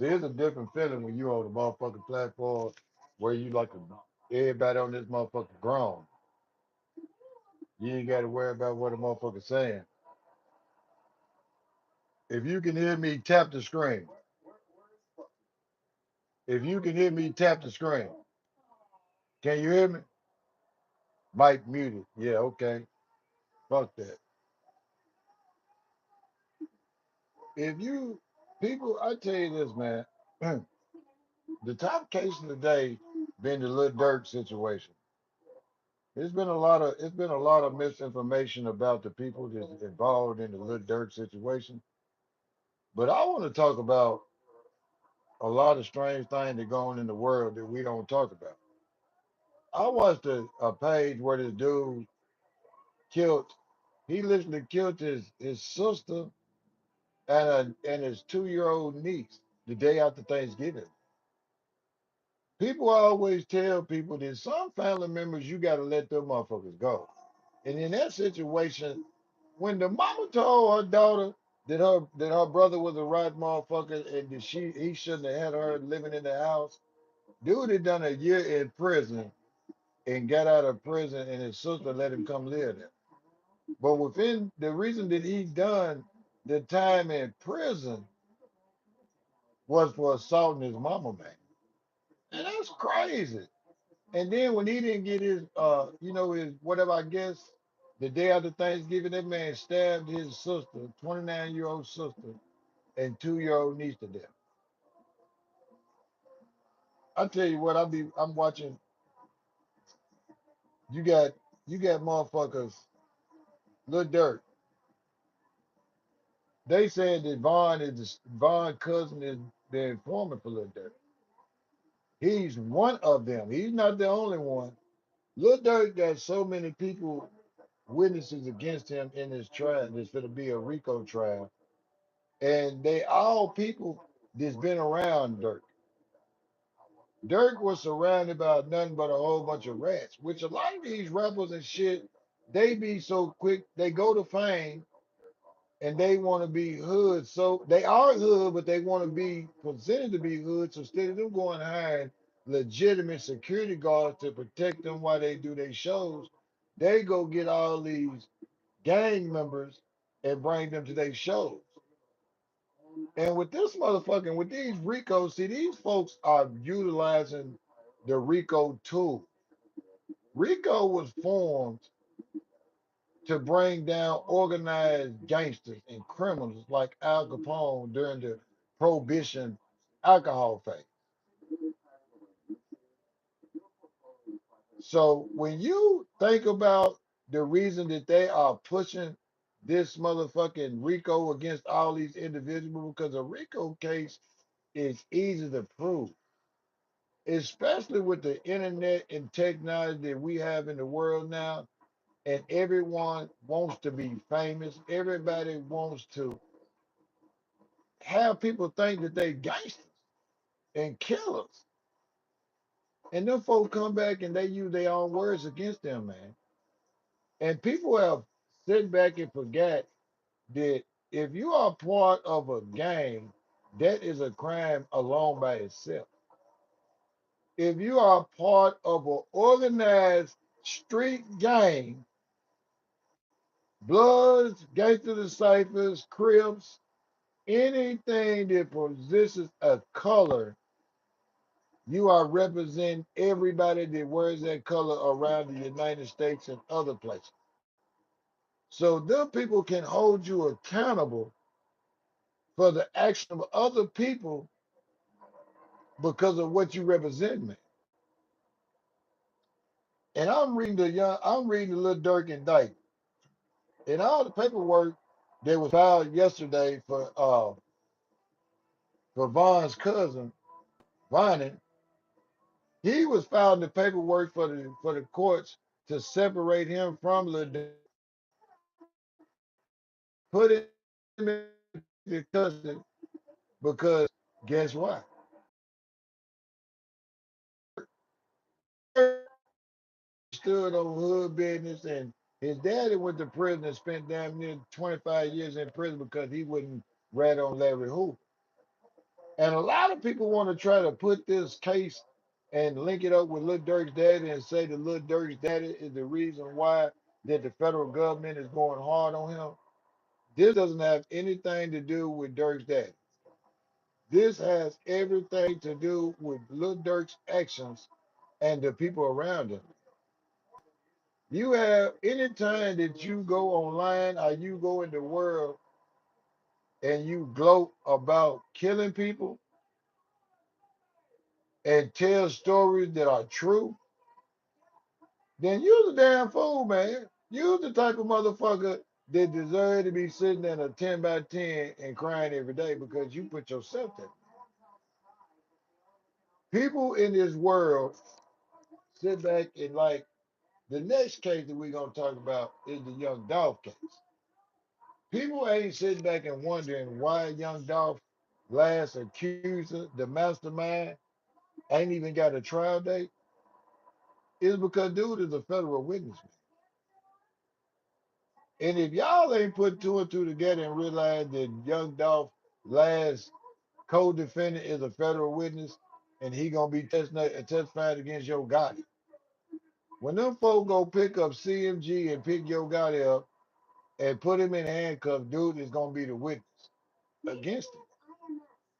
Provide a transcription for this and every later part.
See, it's a different feeling when you on the motherfucking platform where you like everybody on this motherfucker grown. You ain't got to worry about what a motherfucker saying. If you can hear me, tap the screen. If you can hear me, tap the screen. Can you hear me? Mic muted. Yeah, okay. Fuck that. If you people, I tell you this, man. The top case of the day been the Lil Durk situation. It's been a lot of misinformation about the people that's involved in the Lil Durk situation. But I want to talk about a lot of strange things that go on in the world that we don't talk about. I watched a page where this dude killed. He literally killed his sister and his 2 year old niece the day after Thanksgiving. People always tell people that some family members you gotta let them motherfuckers go. And in that situation, when the mama told her daughter that her brother was a right motherfucker and that he shouldn't have had her living in the house, dude had done a year in prison and got out of prison and his sister let him come live there. But within the reason that he done the time in prison was for assaulting his mama, man. And that's crazy. And then when he didn't get his his whatever, I guess, the day after Thanksgiving, that man stabbed his sister, 29-year-old sister, and 2 year old niece to death. I tell you what, I'm watching. You got you got motherfuckers, Lil Durk. They said that Vaughn cousin is the informant for Lil Durk. He's one of them. He's not the only one. Lil Durk got so many people, witnesses against him in his trial. There's going to be a RICO trial, and they all people that's been around Dirk. Dirk was surrounded by nothing but a whole bunch of rats, which a lot of these rappers and shit, they be so quick, they go to fame and they want to be hood. So they are hood, but they want to be presented to be hood. So instead of them going hiring legitimate security guards to protect them while they do their shows, they go get all these gang members and bring them to their shows. And with this motherfucking, with these RICO, see, these folks are utilizing the RICO tool. RICO was formed to bring down organized gangsters and criminals like Al Capone during the Prohibition alcohol phase. So when you think about the reason that they are pushing this motherfucking RICO against all these individuals, because a RICO case is easy to prove, especially with the internet and technology that we have in the world now, and everyone wants to be famous. Everybody wants to have people think that they gangsters and killers. And them folks come back and they use their own words against them, man. And people have sit back and forgot that if you are part of a gang, that is a crime alone by itself. If you are part of an organized street gang, Bloods, Gangster Disciples, Crips, anything that possesses a color, you are representing everybody that wears that color around the United States and other places. So them people can hold you accountable for the action of other people because of what you represent, man. And I'm reading the Little Dirk indictment, and all the paperwork that was filed yesterday for Von's cousin, Vonnie. He was filing the paperwork for the courts to separate him from Lil Durk, put him in custody because guess what? Stood on hood business, and his daddy went to prison and spent damn near 25 years in prison because he wouldn't rat on Larry Hoover. And a lot of people want to try to put this case and link it up with Lil Durk's daddy and say that Lil Durk's daddy is the reason why that the federal government is going hard on him. This doesn't have anything to do with Durk's daddy. This has everything to do with Lil Durk's actions and the people around him. You have any time that you go online or you go in the world and you gloat about killing people and tell stories that are true, then you're the damn fool, man. You're the type of motherfucker that deserve to be sitting in a 10 by 10 and crying every day because you put yourself there. People in this world sit back and like the next case that we're gonna talk about is the Young Dolph case. People ain't sitting back and wondering why Young Dolph, last accuser, the mastermind, ain't even got a trial date. It's because dude is a federal witness. And if y'all ain't put two and two together and realize that Young Dolph, last co-defendant, is a federal witness and he gonna be testifying against Yo Gotti. When them folk go pick up CMG and pick Yo Gotti up and put him in handcuffs, dude is gonna be the witness against him.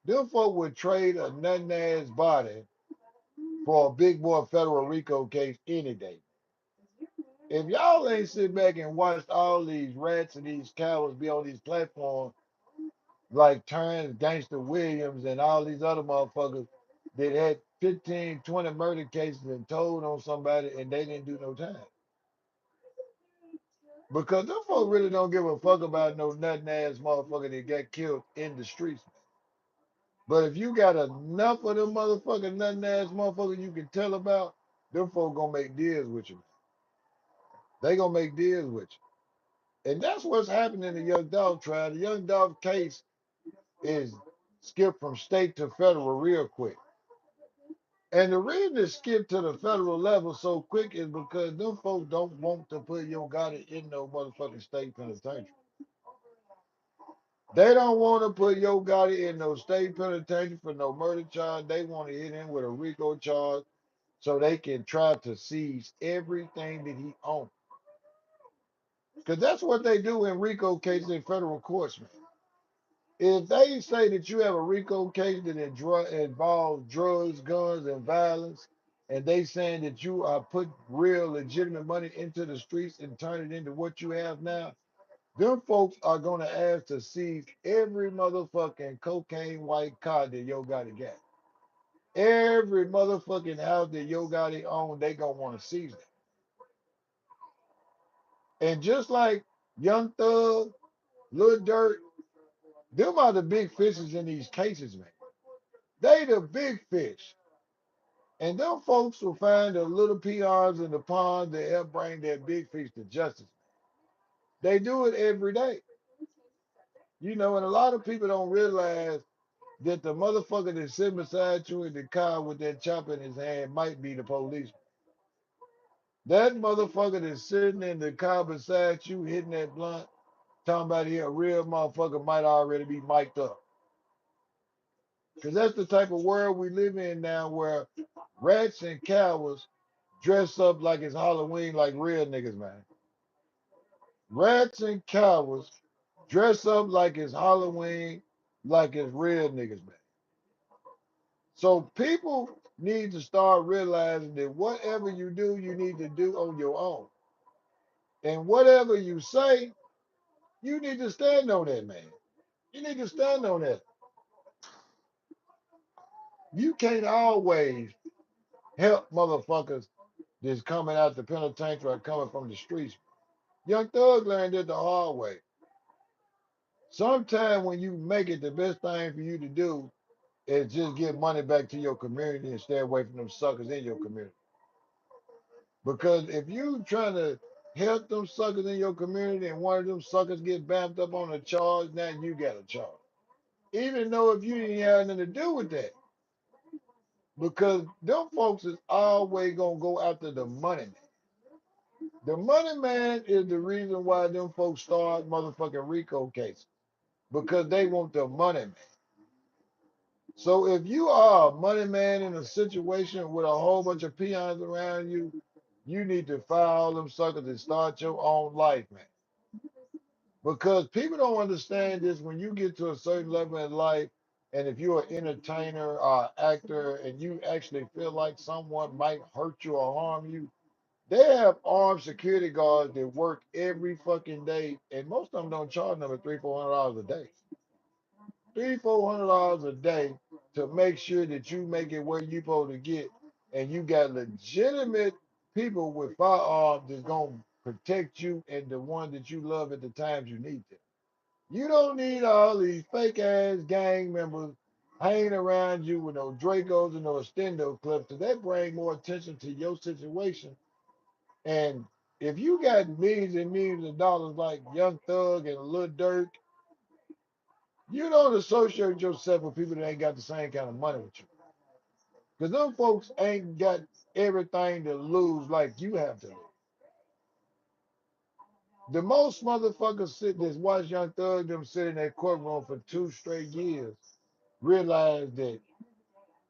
Them folk would trade a nothing ass body for a big boy federal RICO case any day. If y'all ain't sit back and watched all these rats and these cowards be on these platforms like Terrence Gangster Williams and all these other motherfuckers that had 15, 20 murder cases and told on somebody and they didn't do no time. Because them folk really don't give a fuck about no nothing ass motherfucker that got killed in the streets. But if you got enough of them motherfucking nothing ass motherfuckers you can tell about, them folk gonna make deals with you. They gonna make deals with you. And that's what's happening in the Young Dolph trial. The Young Dolph case is skipped from state to federal real quick. And the reason it skipped to the federal level so quick is because them folks don't want to put Yo Gotti in no motherfucking state penitentiary. They don't want to put Yo Gotti in no state penitentiary for no murder charge. They want to hit him with a RICO charge so they can try to seize everything that he owns. Because that's what they do in RICO cases in federal courts, man. If they say that you have a RICO case that involves drugs, guns, and violence, and they saying that you are put real legitimate money into the streets and turn it into what you have now, them folks are gonna ask to seize every motherfucking cocaine white car that Yo Gotti got. Every motherfucking house that Yo Gotti own, they gonna want to seize it. And just like Young Thug, Lil Durk, them are the big fishes in these cases, man. They the big fish. And them folks will find the little peons in the pond that help bring that big fish to justice. They do it every day. You know, and a lot of people don't realize that the motherfucker that's sitting beside you in the car with that chopper in his hand might be the police. That motherfucker that's sitting in the car beside you hitting that blunt, talking about here a real motherfucker might already be mic'd up. Because that's the type of world we live in now where rats and cowards dress up like it's Halloween like real niggas, man. Rats and cowards dress up like it's Halloween like it's real niggas, man. So people need to start realizing that whatever you do, you need to do on your own. And whatever you say, you need to stand on that, man. You need to stand on that. You can't always help motherfuckers that's coming out the penitentiary or coming from the streets. Young Thug learned it the hard way. Sometimes when you make it, the best thing for you to do is just give money back to your community and stay away from them suckers in your community. Because if you trying to help them suckers in your community and one of them suckers get bamped up on a charge, now you got a charge. Even though if you didn't have nothing to do with that. Because them folks is always gonna go after the money man. The money man is the reason why them folks start motherfucking RICO cases. Because they want the money man. So if you are a money man in a situation with a whole bunch of peons around you, you need to fire all them suckers and start your own life, man. Because people don't understand this when you get to a certain level in life, and if you're an entertainer or actor and you actually feel like someone might hurt you or harm you, they have armed security guards that work every fucking day, and most of them don't charge them at $300-400 a day. $300-400 a day to make sure that you make it where you supposed to get, and you got legitimate people with firearms that's gonna protect you and the one that you love at the times you need them. You don't need all these fake ass gang members hanging around you with no Dracos and no extendo clips, because that bring more attention to your situation. And if you got millions and millions of dollars like Young Thug and Lil Durk, you don't associate yourself with people that ain't got the same kind of money with you. Because them folks ain't got everything to lose like you have to lose. The most motherfuckers sit that's watched Young Thug them sit in that courtroom for 2 straight years realize that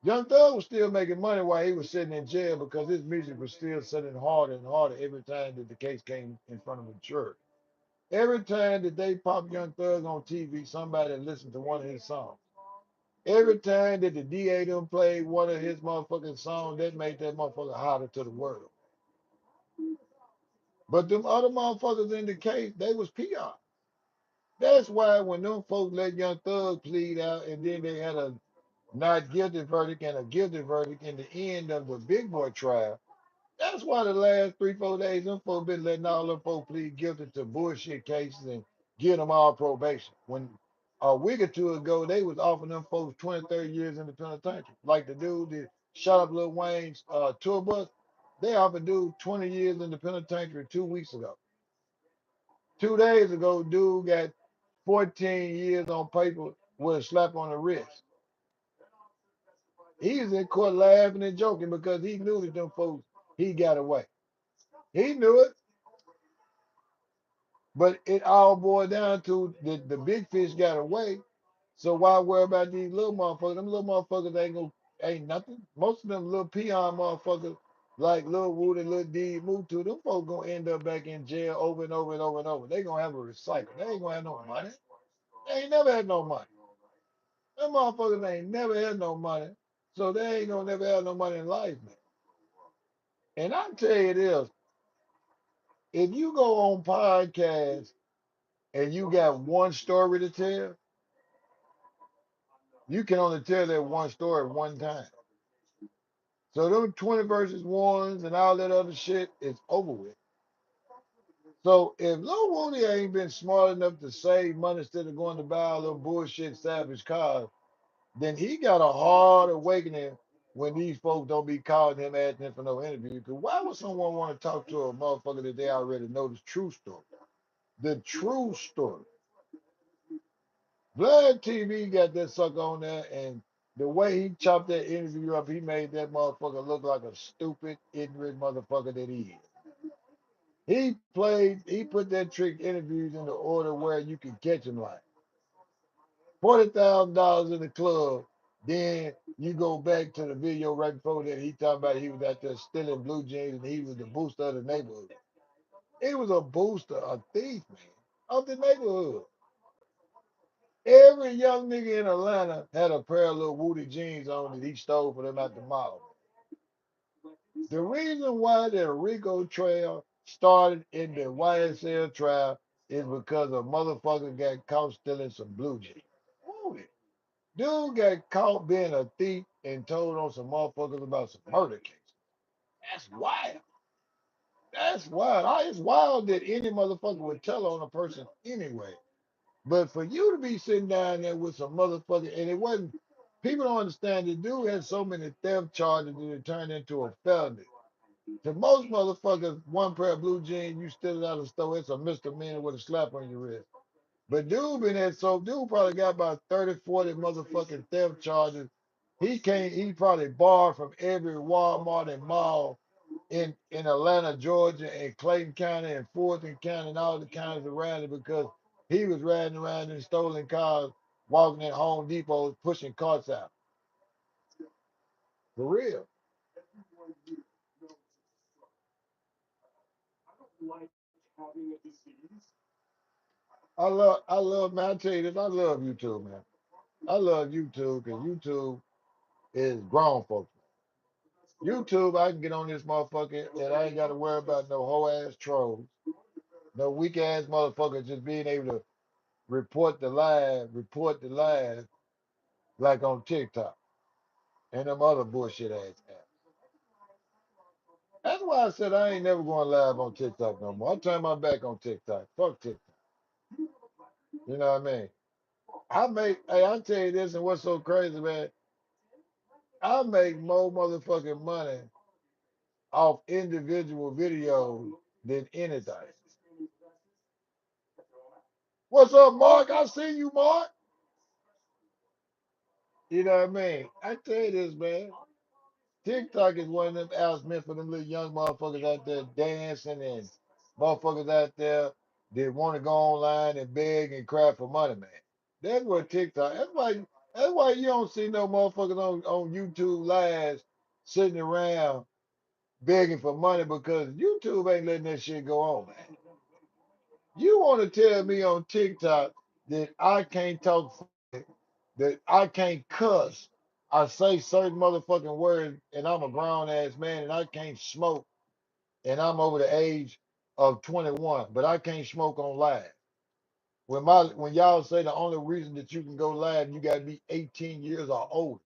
Young Thug was still making money while he was sitting in jail because his music was still selling harder and harder every time that the case came in front of a jury. Every time that they pop Young Thug on TV, somebody listened to one of his songs. Every time that the DA them played one of his motherfucking songs, that made that motherfucker hotter to the world. But them other motherfuckers in the case, they was PR. That's why when them folks let Young Thug plead out and then they had a not guilty verdict and a guilty verdict in the end of the big boy trial, that's why the last 3-4 days, them folks been letting all them folks plead guilty to bullshit cases and get them all probation. When a week or two ago, they was offering them folks 20, 30 years in the penitentiary. Like the dude that shot up Lil Wayne's tour bus, they offered dude 20 years in the penitentiary 2 weeks ago. 2 days ago, dude got 14 years on paper with a slap on the wrist. He was in court laughing and joking because he knew that them folks, he got away. He knew it. But it all boiled down to the big fish got away. So why worry about these little motherfuckers? Them little motherfuckers ain't nothing. Most of them little peon motherfuckers like Lil Wood and Lil D move to them folks gonna end up back in jail over and over and over and over. They gonna have a recycle. They ain't gonna have no money. They ain't never had no money. Them motherfuckers ain't never had no money. So they ain't gonna never have no money in life, man. And I tell you this, if you go on podcast and you got one story to tell, you can only tell that one story one time. So those 20 versus ones and all that other shit is over with. So if Lil Woody ain't been smart enough to save money instead of going to buy all those bullshit savage cars, then he got a hard awakening when these folks don't be calling him asking him for no interview. Because why would someone want to talk to a motherfucker that they already know the true story? The true story. Vlad TV got that sucker on there, and the way he chopped that interview up, he made that motherfucker look like a stupid, ignorant motherfucker that he is. He put that trick interviews in the order where you can catch him like $40,000 in the club. Then you go back to the video right before that. He talking about he was out there stealing blue jeans and he was the booster of the neighborhood. He was a booster, a thief, man, of the neighborhood. Every young nigga in Atlanta had a pair of little Woody jeans on that he stole for them at the mall. The reason why the Rico trail started in the YSL trial is because a motherfucker got caught stealing some blue jeans. Dude got caught being a thief and told on some motherfuckers about some murder cases. That's wild. That's wild. It's wild that any motherfucker would tell on a person anyway. But for you to be sitting down there with some motherfucker, and it wasn't, people don't understand the dude had so many theft charges that it turned into a felony. To most motherfuckers, one pair of blue jeans, you steal it out of the store, it's a misdemeanor with a slap on your wrist. But dude been at so dude probably got about 30, 40 motherfucking theft charges. He probably borrowed from every Walmart and mall in Atlanta, Georgia, and Clayton County and Fulton County and all the counties around it because he was riding around in stolen cars, walking in Home Depot, pushing carts out. For real. Man, I tell you this, I love YouTube, man. I love YouTube because YouTube is grown folks. YouTube, I can get on this motherfucker and I ain't got to worry about no whole ass trolls, no weak ass motherfuckers just being able to report the live like on TikTok and them other bullshit ass apps. That's why I said I ain't never going live on TikTok no more. I'm turning my back on TikTok. Fuck TikTok. You know what I mean? Hey, I tell you this and what's so crazy, man. I make more motherfucking money off individual videos than anything. What's up, Mark? I see you, Mark. You know what I mean? I tell you this, man. TikTok is one of them apps meant for them little young motherfuckers out there dancing and motherfuckers out there that want to go online and beg and cry for money, man. That's what TikTok. That's why you don't see no motherfuckers on YouTube lives sitting around begging for money because YouTube ain't letting that shit go on, man. You want to tell me on TikTok that I can't talk, that I can't cuss. I say certain motherfucking words and I'm a grown ass man and I can't smoke and I'm over the age of 21, but I can't smoke on live. When y'all say the only reason that you can go live, you gotta be 18 years or older.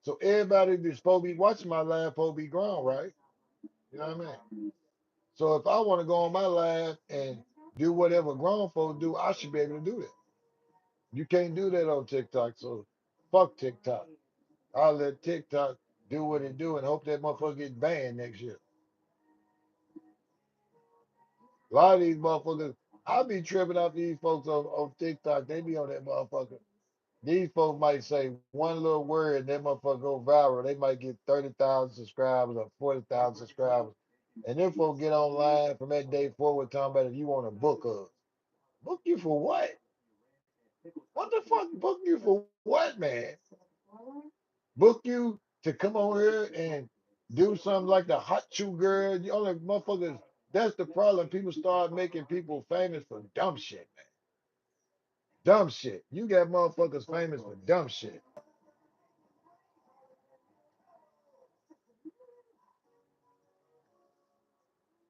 So everybody that's supposed to be watching my live supposed to be grown, right? You know what I mean? So if I want to go on my live and do whatever grown folks do, I should be able to do that. You can't do that on TikTok, so fuck TikTok. I'll let TikTok do what it do and hope that motherfucker gets banned next year. A lot of these motherfuckers, I be tripping off these folks on TikTok. They be on that motherfucker. These folks might say one little word and that motherfucker go viral. They might get 30,000 subscribers or 40,000 subscribers. And then folks get online from that day forward talking about if you want to book us. Book you for what? What the fuck book you for what, man? Book you to come on here and do something like the hot chew girl. You only motherfuckers. That's the problem. People start making people famous for dumb shit, man. Dumb shit. You got motherfuckers famous for dumb shit.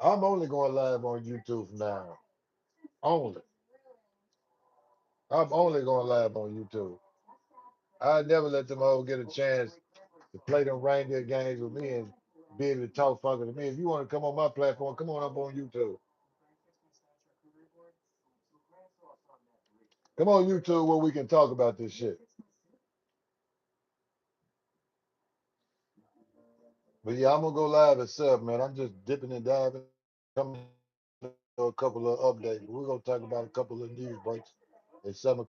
I'm only going live on YouTube from now on. Only. I'm only going live on YouTube. I never let them all get a chance to play them reindeer games with me and be able to talk fucking to me. If you want to come on my platform, come on up on YouTube. Come on YouTube where we can talk about this shit. But yeah, I'm gonna go live at 7, man. I'm just dipping and diving. Coming to a couple of updates. We're gonna talk about a couple of news breaks at 7